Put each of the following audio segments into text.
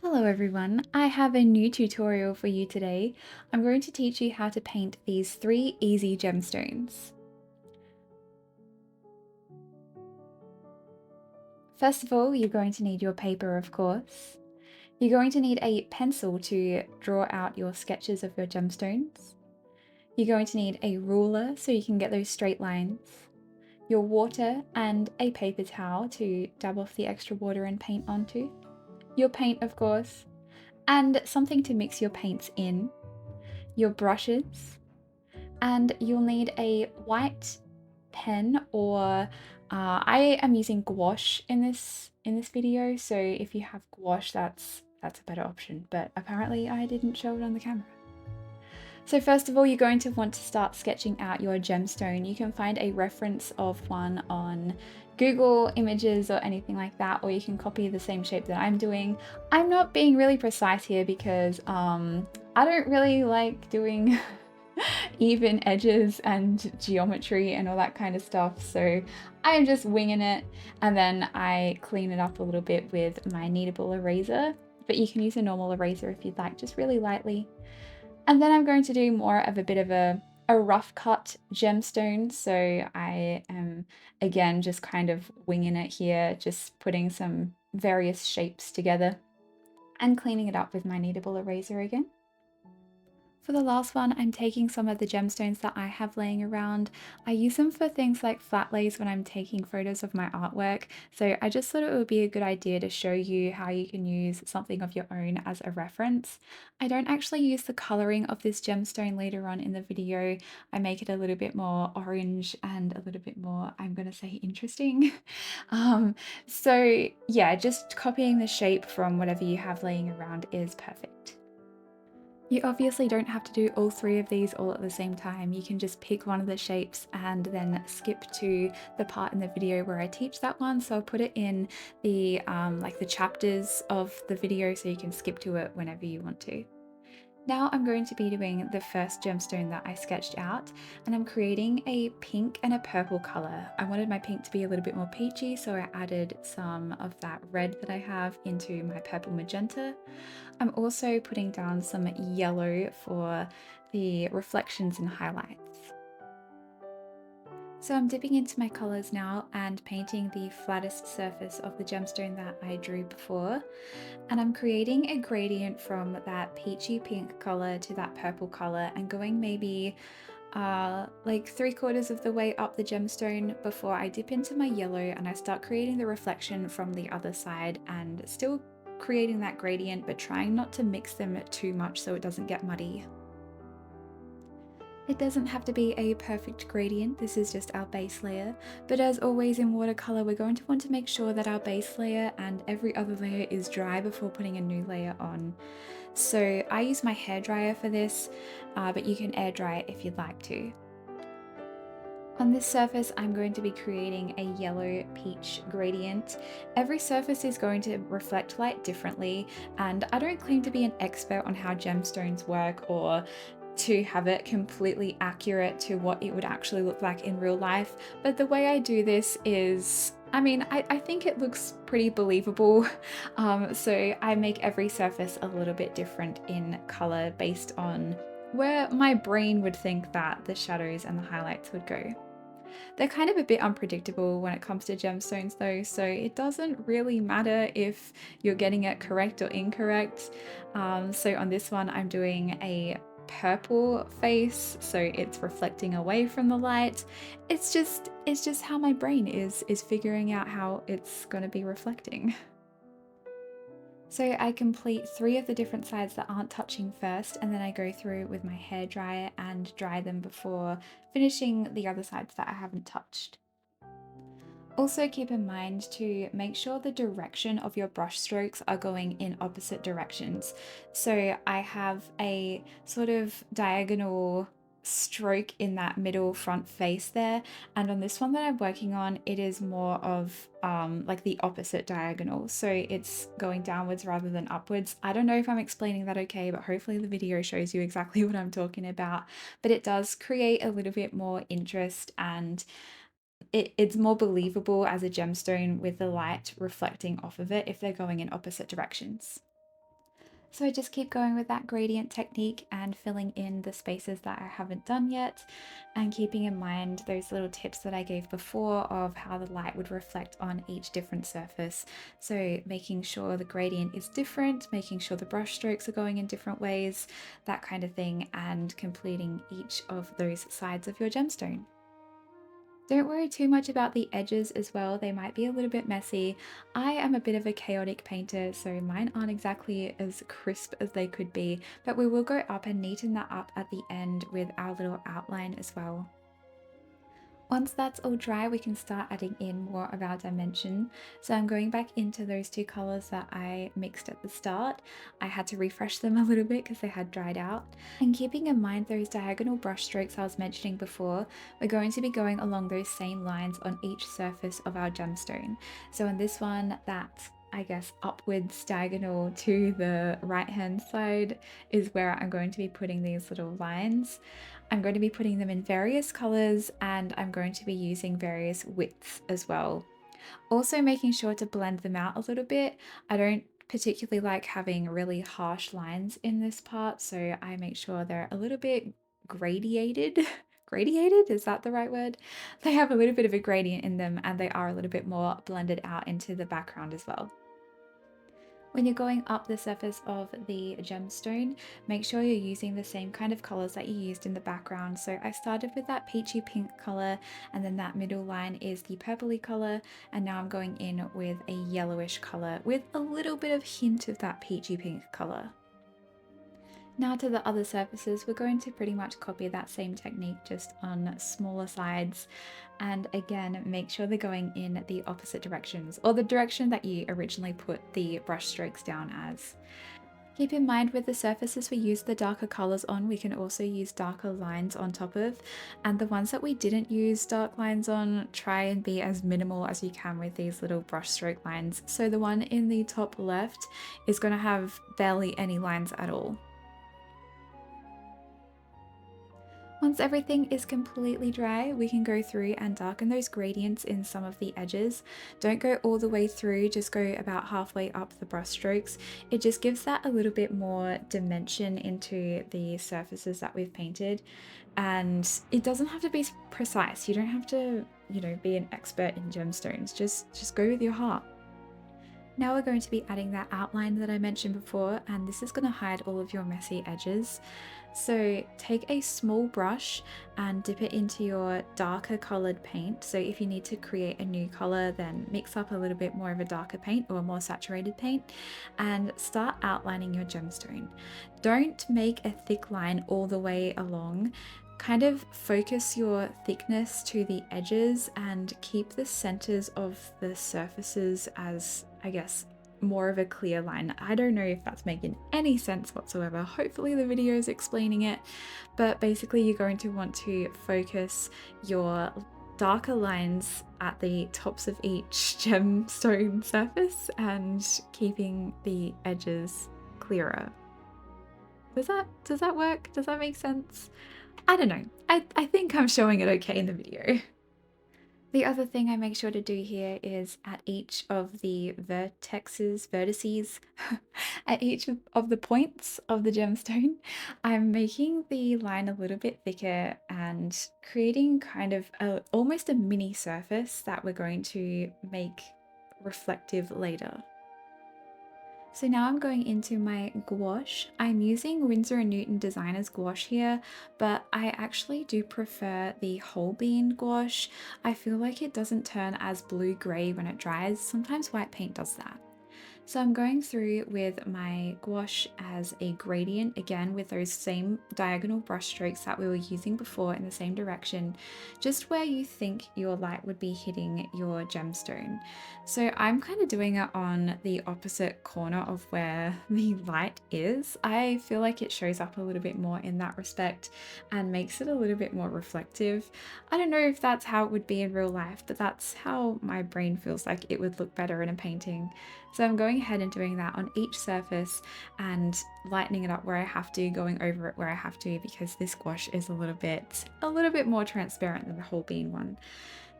Hello everyone, I have a new tutorial for you today. I'm going to teach you how to paint these 3 easy gemstones. First of all, you're going to need your paper, of course. You're going to need a pencil to draw out your sketches of your gemstones. You're going to need a ruler so you can get those straight lines, your water and a paper towel to dab off the extra water and paint onto, your paint of course, and something to mix your paints in, your brushes, and you'll need a white pen or I am using gouache in this video, so if you have gouache that's a better option, but apparently I didn't show it on the camera. So first of all, you're going to want to start sketching out your gemstone. You can find a reference of one on Google Images or anything like that, or you can copy the same shape that I'm doing. I'm not being really precise here because I don't really like doing even edges and geometry and all that kind of stuff, so I am just winging it, and then I clean it up a little bit with my kneadable eraser, but you can use a normal eraser if you'd like, just really lightly. And then I'm going to do more of a bit of a rough cut gemstone, so I am again just kind of winging it here, just putting some various shapes together and cleaning it up with my kneadable eraser again. For the last one, I'm taking some of the gemstones that I have laying around. I use them for things like flat lays when I'm taking photos of my artwork, so I just thought it would be a good idea to show you how you can use something of your own as a reference. I don't actually use the colouring of this gemstone later on in the video. I make it a little bit more orange and a little bit more, I'm going to say, interesting. So yeah, just copying the shape from whatever you have laying around is perfect. You obviously don't have to do all 3 of these all at the same time. You can just pick one of the shapes and then skip to the part in the video where I teach that one. So I'll put it in the like the chapters of the video so you can skip to it whenever you want to. Now I'm going to be doing the first gemstone that I sketched out, and I'm creating a pink and a purple color. I wanted my pink to be a little bit more peachy, so I added some of that red that I have into my purple magenta. I'm also putting down some yellow for the reflections and highlights. So I'm dipping into my colours now and painting the flattest surface of the gemstone that I drew before, and I'm creating a gradient from that peachy pink colour to that purple colour and going maybe like 3/4 of the way up the gemstone before I dip into my yellow and I start creating the reflection from the other side, and still creating that gradient but trying not to mix them too much so it doesn't get muddy. It doesn't have to be a perfect gradient, this is just our base layer, but as always in watercolour we're going to want to make sure that our base layer and every other layer is dry before putting a new layer on. So I use my hairdryer for this, but you can air dry it if you'd like to. On this surface, I'm going to be creating a yellow peach gradient. Every surface is going to reflect light differently, and I don't claim to be an expert on how gemstones work or to have it completely accurate to what it would actually look like in real life, but the way I do this is, I think it looks pretty believable. So I make every surface a little bit different in color based on where my brain would think that the shadows and the highlights would go. They're kind of a bit unpredictable when it comes to gemstones though, so it doesn't really matter if you're getting it correct or incorrect. So on this one I'm doing a purple face, so it's reflecting away from the light. It's just how my brain is figuring out how it's going to be reflecting. So I complete 3 of the different sides that aren't touching first, and then I go through with my hairdryer and dry them before finishing the other sides that I haven't touched. Also keep in mind to make sure the direction of your brush strokes are going in opposite directions. So I have a sort of diagonal stroke in that middle front face there, and on this one that I'm working on it is more of like the opposite diagonal, so it's going downwards rather than upwards. I don't know if I'm explaining that okay, but hopefully the video shows you exactly what I'm talking about, but it does create a little bit more interest, and it's more believable as a gemstone with the light reflecting off of it if they're going in opposite directions. So I just keep going with that gradient technique and filling in the spaces that I haven't done yet, and keeping in mind those little tips that I gave before of how the light would reflect on each different surface. So making sure the gradient is different, making sure the brush strokes are going in different ways, that kind of thing, and completing each of those sides of your gemstone. Don't worry too much about the edges as well, they might be a little bit messy. I am a bit of a chaotic painter, so mine aren't exactly as crisp as they could be, but we will go up and neaten that up at the end with our little outline as well. Once that's all dry, we can start adding in more of our dimension. So I'm going back into those two colors that I mixed at the start. I had to refresh them a little bit because they had dried out. And keeping in mind those diagonal brush strokes I was mentioning before, we're going to be going along those same lines on each surface of our gemstone. So in this one, that I guess upwards diagonal to the right hand side is where I'm going to be putting these little lines. I'm going to be putting them in various colors, and I'm going to be using various widths as well. Also making sure to blend them out a little bit. I don't particularly like having really harsh lines in this part, so I make sure they're a little bit gradiated. Gradiated, is that the right word? They have a little bit of a gradient in them, and they are a little bit more blended out into the background as well. When you're going up the surface of the gemstone, make sure you're using the same kind of colors that you used in the background. So I started with that peachy pink color, and then that middle line is the purpley color, and now I'm going in with a yellowish color with a little bit of hint of that peachy pink color. Now to the other surfaces, we're going to pretty much copy that same technique just on smaller sides, and again make sure they're going in the opposite directions, or the direction that you originally put the brush strokes down as. Keep in mind with the surfaces we use the darker colors on, we can also use darker lines on top of, and the ones that we didn't use dark lines on, try and be as minimal as you can with these little brush stroke lines. So the one in the top left is going to have barely any lines at all. Once everything is completely dry, we can go through and darken those gradients in some of the edges. Don't go all the way through, just go about halfway up the brush strokes. It just gives that a little bit more dimension into the surfaces that we've painted. And it doesn't have to be precise. You don't have to, be an expert in gemstones. Just go with your heart. Now we're going to be adding that outline that I mentioned before, and this is going to hide all of your messy edges. So take a small brush and dip it into your darker colored paint. So if you need to create a new color, then mix up a little bit more of a darker paint or a more saturated paint and start outlining your gemstone. Don't make a thick line all the way along. Kind of focus your thickness to the edges and keep the centers of the surfaces as, I guess, more of a clear line. I don't know if that's making any sense whatsoever. Hopefully the video is explaining it, but basically you're going to want to focus your darker lines at the tops of each gemstone surface and keeping the edges clearer. Does that work? Does that make sense? I don't know. I think I'm showing it okay in the video. The other thing I make sure to do here is at each of the vertices, at each of the points of the gemstone, I'm making the line a little bit thicker and creating kind of almost a mini surface that we're going to make reflective later. So now I'm going into my gouache. I'm using Winsor & Newton Designer's gouache here, but I actually do prefer the whole bean gouache. I feel like it doesn't turn as blue-gray when it dries. Sometimes white paint does that. So I'm going through with my gouache as a gradient, again with those same diagonal brush strokes that we were using before in the same direction, just where you think your light would be hitting your gemstone. So I'm kind of doing it on the opposite corner of where the light is. I feel like it shows up a little bit more in that respect and makes it a little bit more reflective. I don't know if that's how it would be in real life, but that's how my brain feels like it would look better in a painting. So I'm going ahead and doing that on each surface and lightening it up where I have to, going over it where I have to, because this gouache is a little bit more transparent than the whole bean one.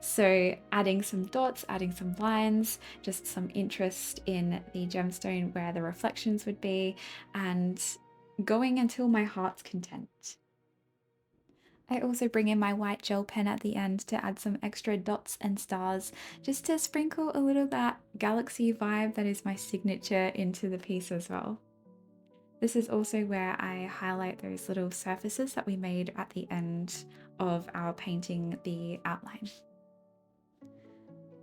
So adding some dots, adding some lines, just some interest in the gemstone where the reflections would be, and going until my heart's content. I also bring in my white gel pen at the end to add some extra dots and stars, just to sprinkle a little of that galaxy vibe that is my signature into the piece as well. This is also where I highlight those little surfaces that we made at the end of our painting the outline.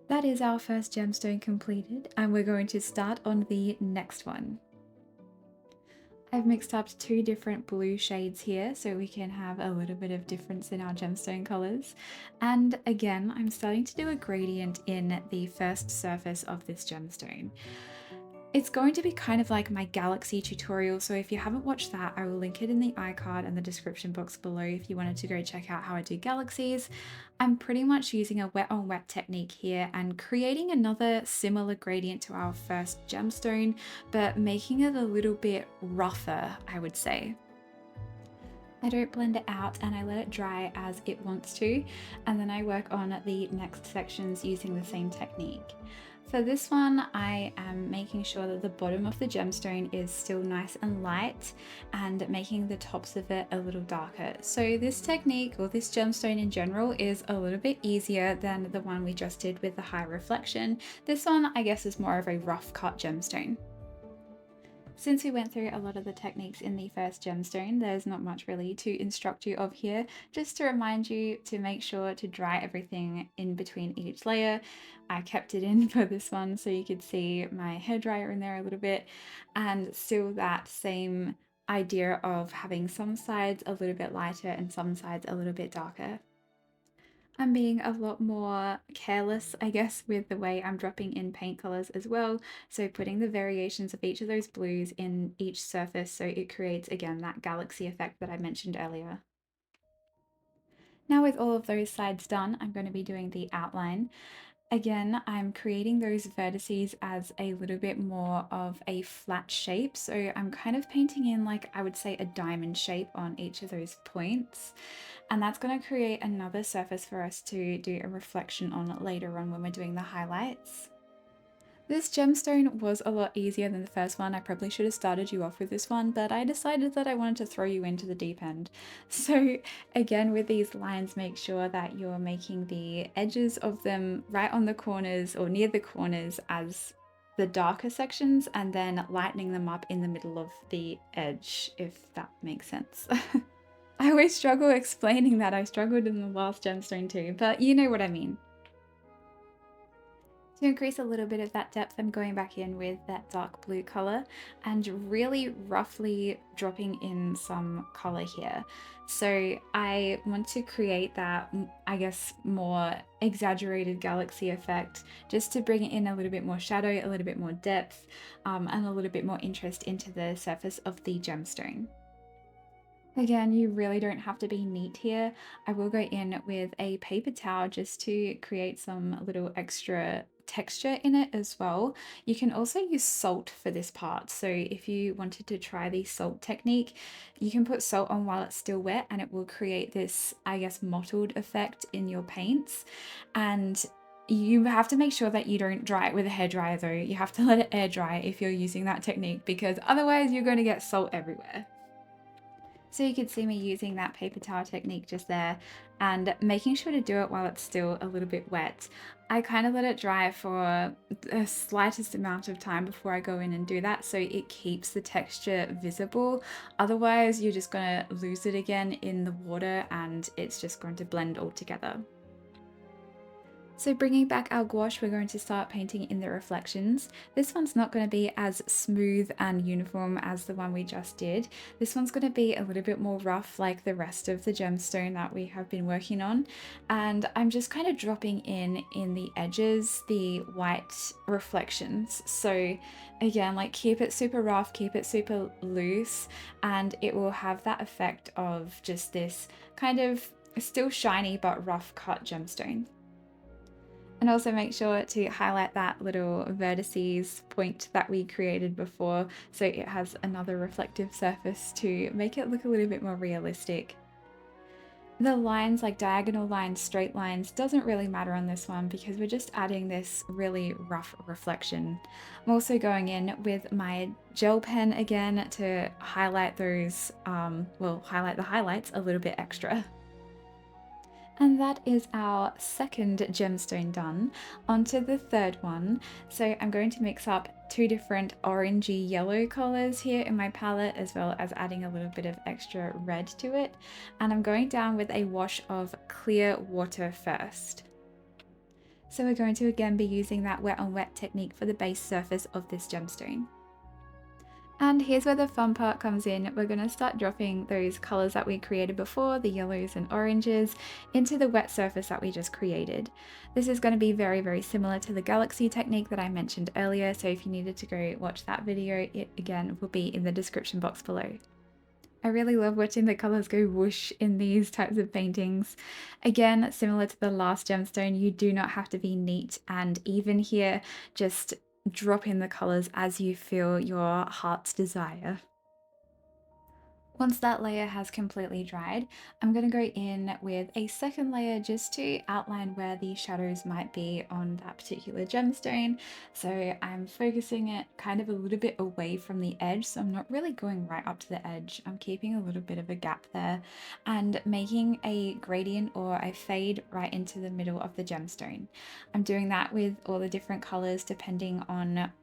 That is our first gemstone completed, and we're going to start on the next one. I've mixed up two different blue shades here so we can have a little bit of difference in our gemstone colors. And again, I'm starting to do a gradient in the first surface of this gemstone. It's going to be kind of like my galaxy tutorial, so if you haven't watched that, I will link it in the iCard and the description box below if you wanted to go check out how I do galaxies. I'm pretty much using a wet on wet technique here and creating another similar gradient to our first gemstone, but making it a little bit rougher, I would say. I don't blend it out and I let it dry as it wants to, and then I work on the next sections using the same technique. For this one, I am making sure that the bottom of the gemstone is still nice and light and making the tops of it a little darker. So this technique, or this gemstone in general, is a little bit easier than the one we just did with the high reflection. This one, I guess, is more of a rough cut gemstone. Since we went through a lot of the techniques in the first gemstone, there's not much really to instruct you of here, just to remind you to make sure to dry everything in between each layer. I kept it in for this one so you could see my hairdryer in there a little bit, and still that same idea of having some sides a little bit lighter and some sides a little bit darker. I'm being a lot more careless, I guess, with the way I'm dropping in paint colors as well. So putting the variations of each of those blues in each surface so it creates, again, that galaxy effect that I mentioned earlier. Now with all of those sides done, I'm going to be doing the outline. Again, I'm creating those vertices as a little bit more of a flat shape. So I'm kind of painting in, like, I would say a diamond shape on each of those points. And that's going to create another surface for us to do a reflection on later on when we're doing the highlights. This gemstone was a lot easier than the first one. I probably should have started you off with this one, but I decided that I wanted to throw you into the deep end. So again, with these lines, make sure that you're making the edges of them right on the corners or near the corners as the darker sections, and then lightening them up in the middle of the edge, if that makes sense. I always struggle explaining that. I struggled in the last gemstone too, but you know what I mean. To increase a little bit of that depth, I'm going back in with that dark blue color and really roughly dropping in some color here. So I want to create that, I guess, more exaggerated galaxy effect, just to bring it in a little bit more shadow, a little bit more depth, and a little bit more interest into the surface of the gemstone. Again, you really don't have to be neat here. I will go in with a paper towel just to create some little extra texture in it as well. You can also use salt for this part. So if you wanted to try the salt technique, you can put salt on while it's still wet and it will create this, I guess, mottled effect in your paints. And you have to make sure that you don't dry it with a hairdryer though. You have to let it air dry if you're using that technique, because otherwise you're going to get salt everywhere. So you could see me using that paper towel technique just there and making sure to do it while it's still a little bit wet. I kind of let it dry for the slightest amount of time before I go in and do that, so it keeps the texture visible. Otherwise, you're just going to lose it again in the water and it's just going to blend all together. So bringing back our gouache, we're going to start painting in the reflections. This one's not going to be as smooth and uniform as the one we just did. This one's going to be a little bit more rough like the rest of the gemstone that we have been working on. And I'm just kind of dropping in the edges, the white reflections. So again, like, keep it super rough, keep it super loose, and it will have that effect of just this kind of still shiny but rough cut gemstone. And also make sure to highlight that little vertices point that we created before, so it has another reflective surface to make it look a little bit more realistic. The lines, like diagonal lines, straight lines, doesn't really matter on this one because we're just adding this really rough reflection. I'm also going in with my gel pen again to highlight those, well, highlight the highlights a little bit extra. And that is our second gemstone done. Onto the third one. So I'm going to mix up two different orangey yellow colors here in my palette, as well as adding a little bit of extra red to it. And I'm going down with a wash of clear water first. So we're going to again be using that wet on wet technique for the base surface of this gemstone. And here's where the fun part comes in. We're going to start dropping those colors that we created before, the yellows and oranges, into the wet surface that we just created. This is going to be very, very similar to the galaxy technique that I mentioned earlier, so if you needed to go watch that video, it again will be in the description box below. I really love watching the colors go whoosh in these types of paintings. Again, similar to the last gemstone, you do not have to be neat and even here, just drop in the colors as you feel your heart's desire. Once that layer has completely dried, I'm going to go in with a second layer just to outline where the shadows might be on that particular gemstone. So I'm focusing it kind of a little bit away from the edge, so I'm not really going right up to the edge. I'm keeping a little bit of a gap there and making a gradient or a fade right into the middle of the gemstone. I'm doing that with all the different colors depending on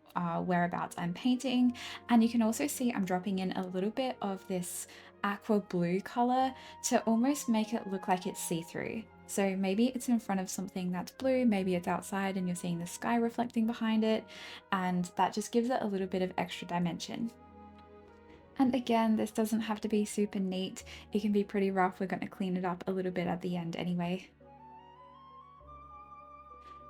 whereabouts I'm painting, and you can also see I'm dropping in a little bit of this aqua blue color to almost make it look like it's see-through. So maybe it's in front of something that's blue, maybe it's outside and you're seeing the sky reflecting behind it, and that just gives it a little bit of extra dimension. And again, this doesn't have to be super neat, it can be pretty rough. We're going to clean it up a little bit at the end anyway.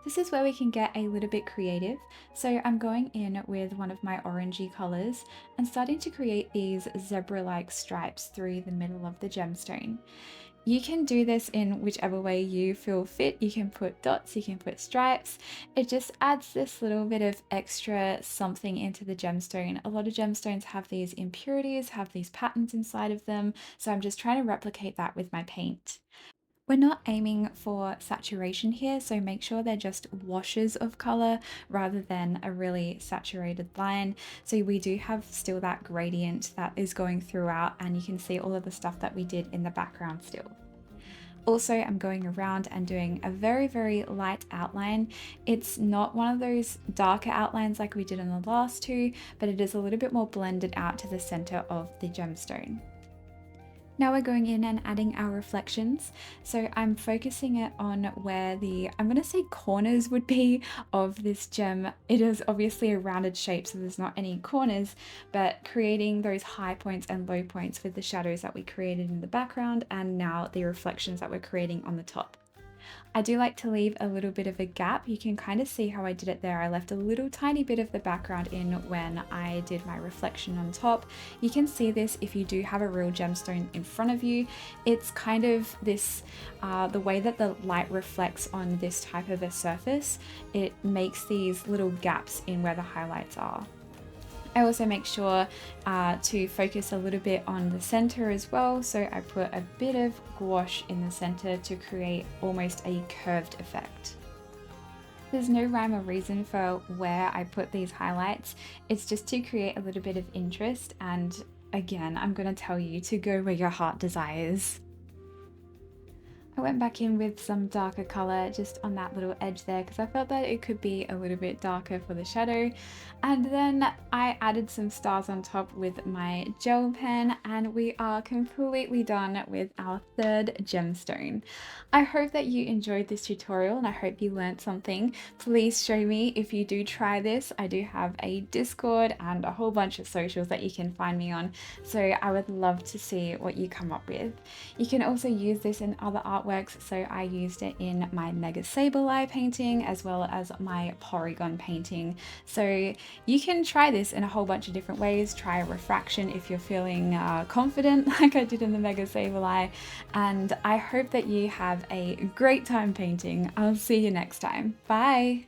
This is where we can get a little bit creative. So I'm going in with one of my orangey colors and starting to create these zebra-like stripes through the middle of the gemstone. You can do this in whichever way you feel fit. You can put dots, you can put stripes. It just adds this little bit of extra something into the gemstone. A lot of gemstones have these impurities, have these patterns inside of them. So I'm just trying to replicate that with my paint. We're not aiming for saturation here, so make sure they're just washes of color rather than a really saturated line. So we do have still that gradient that is going throughout, and you can see all of the stuff that we did in the background still. Also, I'm going around and doing a very, very light outline. It's not one of those darker outlines like we did in the last two, but it is a little bit more blended out to the center of the gemstone. Now we're going in and adding our reflections. So I'm focusing it on where the, I'm going to say corners would be of this gem. It is obviously a rounded shape, so there's not any corners, but creating those high points and low points with the shadows that we created in the background and now the reflections that we're creating on the top. I do like to leave a little bit of a gap. You can kind of see how I did it there. I left a little tiny bit of the background in when I did my reflection on top. You can see this if you do have a real gemstone in front of you. It's kind of this, the way that the light reflects on this type of a surface, it makes these little gaps in where the highlights are. I also make sure to focus a little bit on the center as well, so I put a bit of gouache in the center to create almost a curved effect. There's no rhyme or reason for where I put these highlights, it's just to create a little bit of interest, and again, I'm going to tell you to go where your heart desires. I went back in with some darker color just on that little edge there because I felt that it could be a little bit darker for the shadow. And then I added some stars on top with my gel pen, and we are completely done with our third gemstone. I hope that you enjoyed this tutorial and I hope you learned something. Please show me if you do try this. I do have a Discord and a whole bunch of socials that you can find me on, so I would love to see what you come up with. You can also use this in other artworks, so I used it in my Mega Sableye painting as well as my Porygon painting. So you can try this in a whole bunch of different ways. Try a refraction if you're feeling confident like I did in the Mega Sableye, and I hope that you have a great time painting. I'll see you next time. Bye!